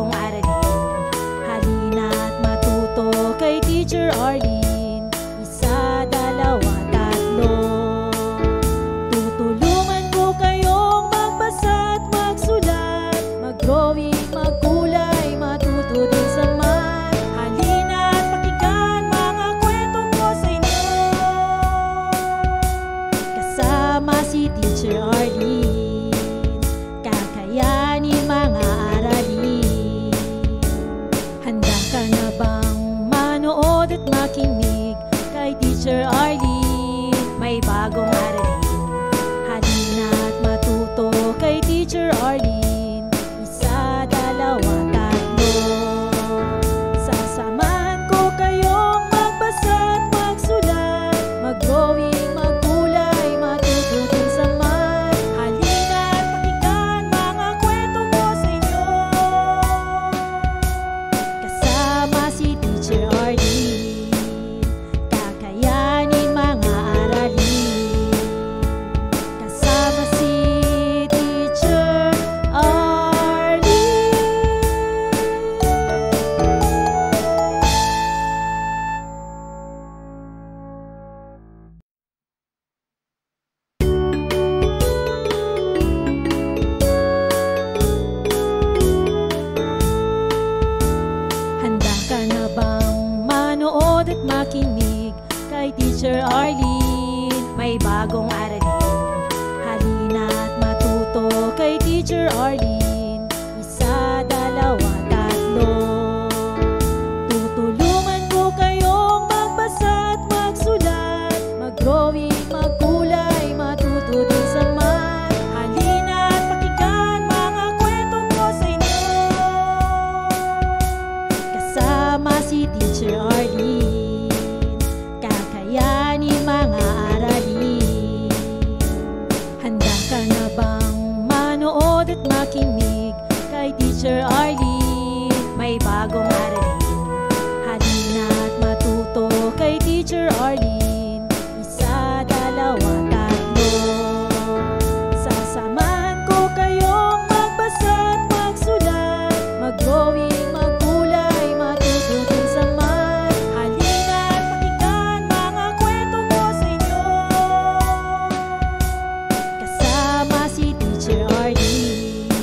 bagong aralin. Halina't matuto kay Teacher Arlene. Isa, dalawa, tatlo. Tutulungan ko kayong magbasa at magsulat, mag-drawing, magkulay, matuto din sa math. Halina't pakinggan mga kwento ko sa inyo. Kasama si Teacher Arlene, kakayanin mga aralin. Handa ka na bang manood at makinig kay Teacher Arlene? May bagong aralin. Halina't matuto kay Teacher Arlene. Isa, dalawa, tatlo. Sasamahan ko kayong magbasa at magsulat, mag-drawing, magkulay, matuto din sa math. Halina't pakinggan mga kwento ko sa inyo. Kasama si Teacher Arlene, kakayanin mga aralin. Kasama si Teacher Arlene. Handa ka na bang manood at makinig kay Teacher Arlene? May bagong aralin. Halina't matuto kay Teacher Arlene. Isa, dalawa, tatlo. Tutulungan ko kayong magbasa at magsulat, mag-drawing, magkulay, matuto din sa math. Halina't pakinggan mga kwento ko sa inyo. Kasama si Teacher Arlene, kakayanin mga aralin. Handa ka na bang manood at makinig kay Teacher Arlene? May bagong aralin. Halina't matuto kay Teacher Arlene. Isa, dalawa, tatlo. Sasamahan ko kayong magbasa at magsulat, mag-drawing, magkulay, matuto din sa math. Halina't pakinggan mga kwento ko sa inyo. Kasama si Teacher Arlene,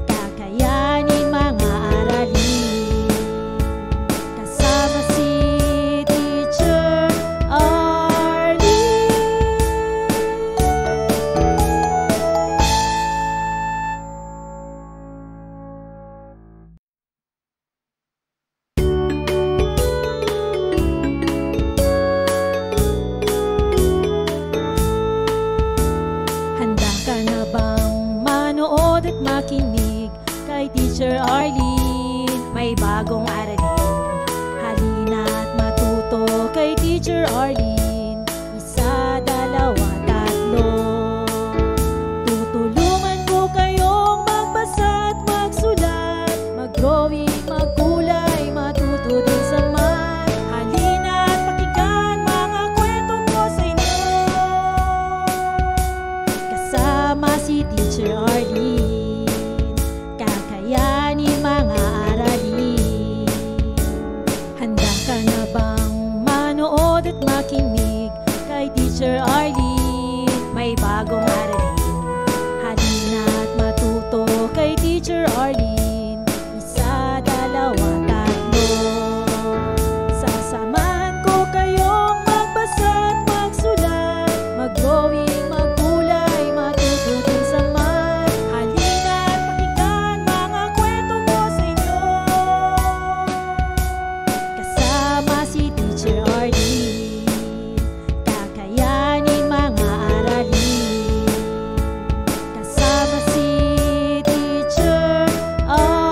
kakayanin mga aralin. Kasama si Teacher Arlene. Handa ka na bang manood at makinig kay Teacher Arlene? May bagong aralin. Halina't matuto kay Teacher Arlene. Isa, dalawa, tatlo. Tutulungan ko kayong magbasa at magsulat, mag-drawing, magkulay, matuto din sa math. Halina't pakinggan mga kwento ko sa inyo. Kasama si Teacher Arlene, kakayanin mga aralin. Handa ka na bang manood at makinig kay Teacher Arlene? May bagong aralin. Halina't matuto kay Teacher Arlene. Isa, dalawa, tatlo. Sasamahan ko kayong magbasa at magsulat, mag-drawing, magkulay, matuto din sa math. Halina't pakinggan mga kwento ko sa inyo. Kasama si Teacher Arlene, kakayanin mga aralin. Kasama si Teacher Arlene.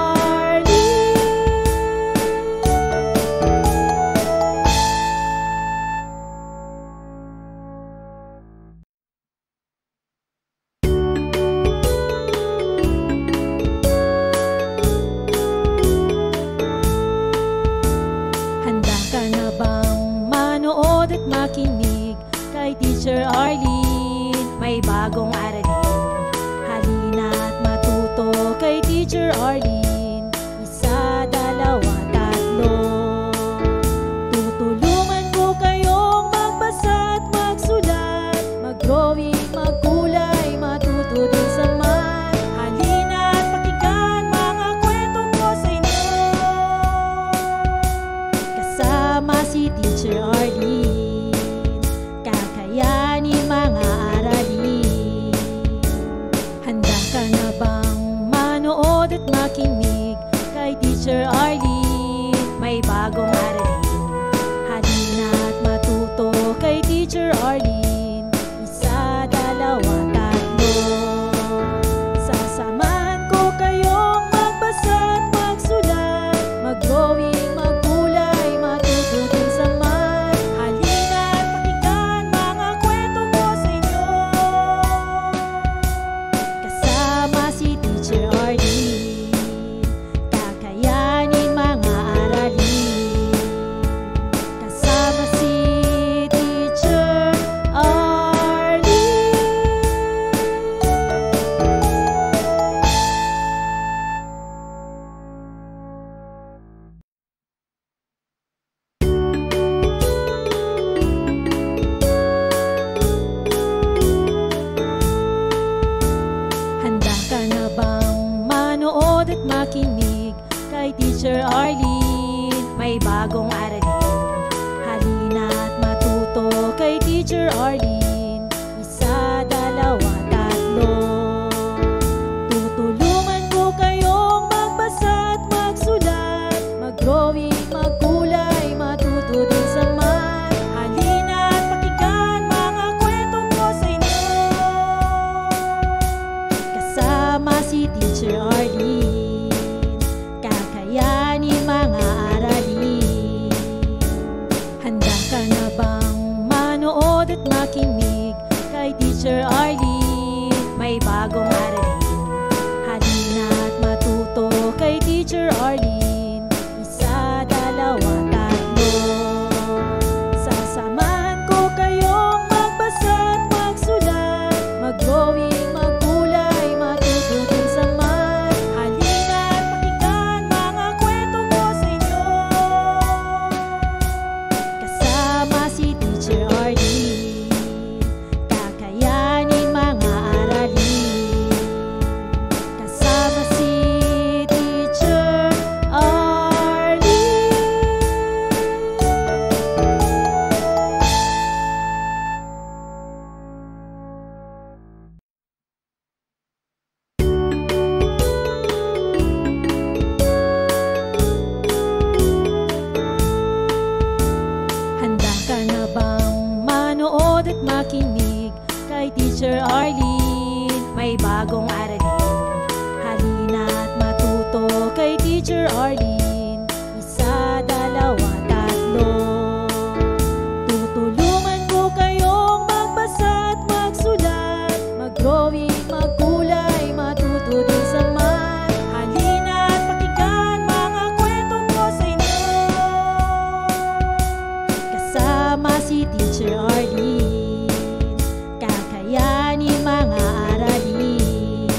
Handa ka na bang manood at makinig kay Teacher Arlene? May bagong aralin. Halina't matuto kay Teacher Arlene. manood at makinig kay Teacher Arlene. May bagong aralin, halina't matuto kay Teacher Arlene. Isa, dalawa, tatlo. Sasamahan ko kayong magbasa at magsulat, mag-drawing, magkulay, matuto din sa math. Halina't pakinggan mga kwento ko sa inyo, kasama si Teacher Arlene. Kakayanin mga aralin, kasama si Teacher Arlene. Handa ka na bang manood at makinig kay Teacher Arlene? May bagong aralin, halina't matuto kay Teacher Arlene. Isa, dalawa, tatlo. Tutulungan ko kayong magbasa at magsulat, mag-drawing, magkulay, matuto din sa math. Halina't pakinggan mga kwento ko sa inyo, kasama si Teacher Arlene. Kakayanin mga aralin. Handa ka na bang manood at makinig kay Teacher Arlene? May bagong aralin, halina't matuto kay Teacher Arlene. Isa, dalawa, tatlo. Sasamahan ko kayong magbasa at magsulat, mag-drawing, magkulay, matuto din sa math. Halina't pakinggan mga kwento ko sa inyo, kasama si Teacher Arlene. Kakayanin mga aralin, kasama si Teacher Arlene. Handa ka na bang manood at makinig kay Teacher Arlene? May bagong aralin, halina't matuto kay Teacher Arlene. Isa, dalawa, tatlo. Tutulungan ko kayong magbasa at magsulat, mag-drawing, magkulay, matuto din sa math. Halina't pakinggan mga kwento ko sa inyo, kasama si Teacher Arlene. Kakayanin mga aralin.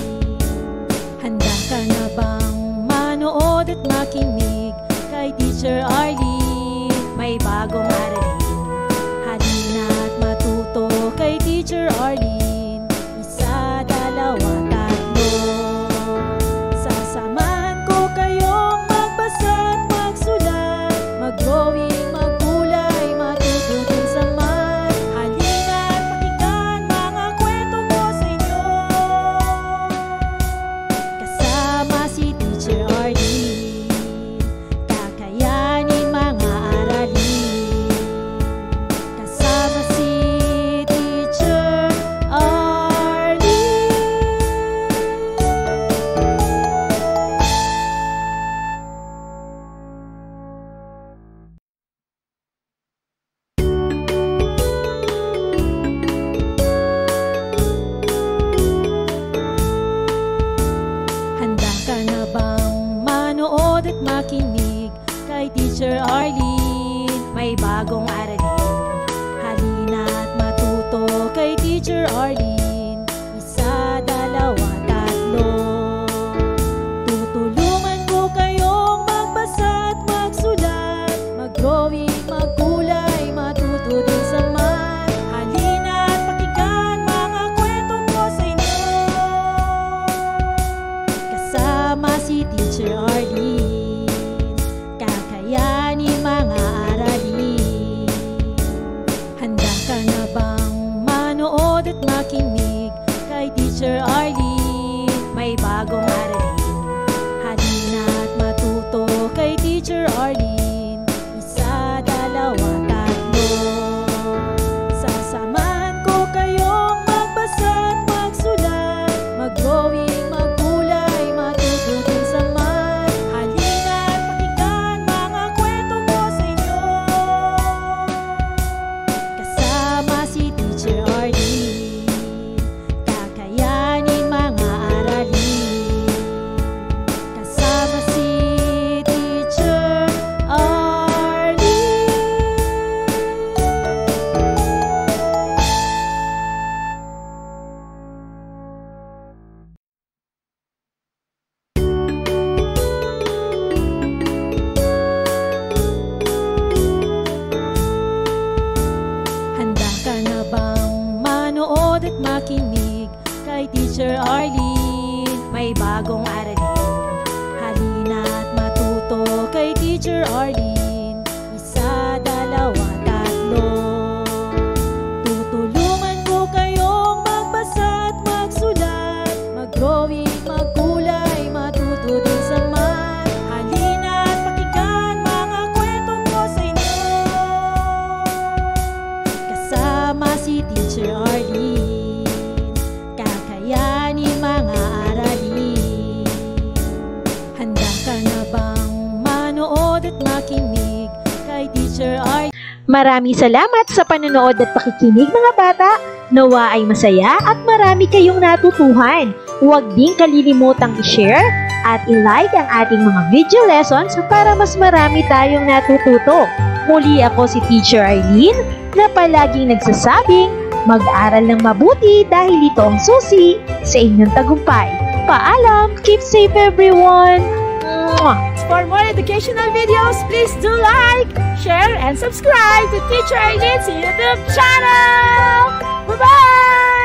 Handa ka na bang manood at makinig kay Teacher Arlene? May bagong aralin, halina't matuto kay Teacher Arlene. Isa, dalawa, tatlo. Sasamahan ko kayong magbasa at magsulat, mag-drawing, magkulay, matuto din sa math. Halina't pakinggan mga kwento ko sa inyo, kasama si Teacher Arlene. Kakayanin mga aralin, kasama si Teacher Arlene. Handa ka na bang manood at makinig kay Teacher Arlene? May bagong aralin, halina't matuto kay Teacher Arlene. Isa, dalawa, tatlo. Tutulungan ko kayong magbasa at magsulat, mag-drawing, magkulay, matuto din sa math. Halina't pakinggan mga kwento ko sa inyo, kasama si Teacher Arlene. Kakayanin mga aralin. Handa ka na bang manood at makinig kay Teacher Arlene? May bagong aralin, Teacher Arlene. Isa, dalawa, tatlo. Tutulungan ko kayong magbasa at magsulat, mag-drawing, magkulay, matuto din sa math. Halina at pakinggan mga kwento ko sa inyo. Kasama si Teacher Arlene, kakayanin mga aralin. Handa ka na bang manood at makinig kay Teacher Arlene? Maraming salamat sa panonood at pakikinig mga bata. Nawa ay masaya at marami kayong natutuhan. Huwag din kalilimutang i-share at i-like ang ating mga video lessons para mas marami tayong natututo. Muli ako si Teacher Arlene na palaging nagsasabing mag-aral ng mabuti dahil ito ang susi sa inyong tagumpay. Paalam! Keep safe everyone! Mwah! For more educational videos, please do like, share, and subscribe to Teacher Arlene's YouTube channel! Bye-bye!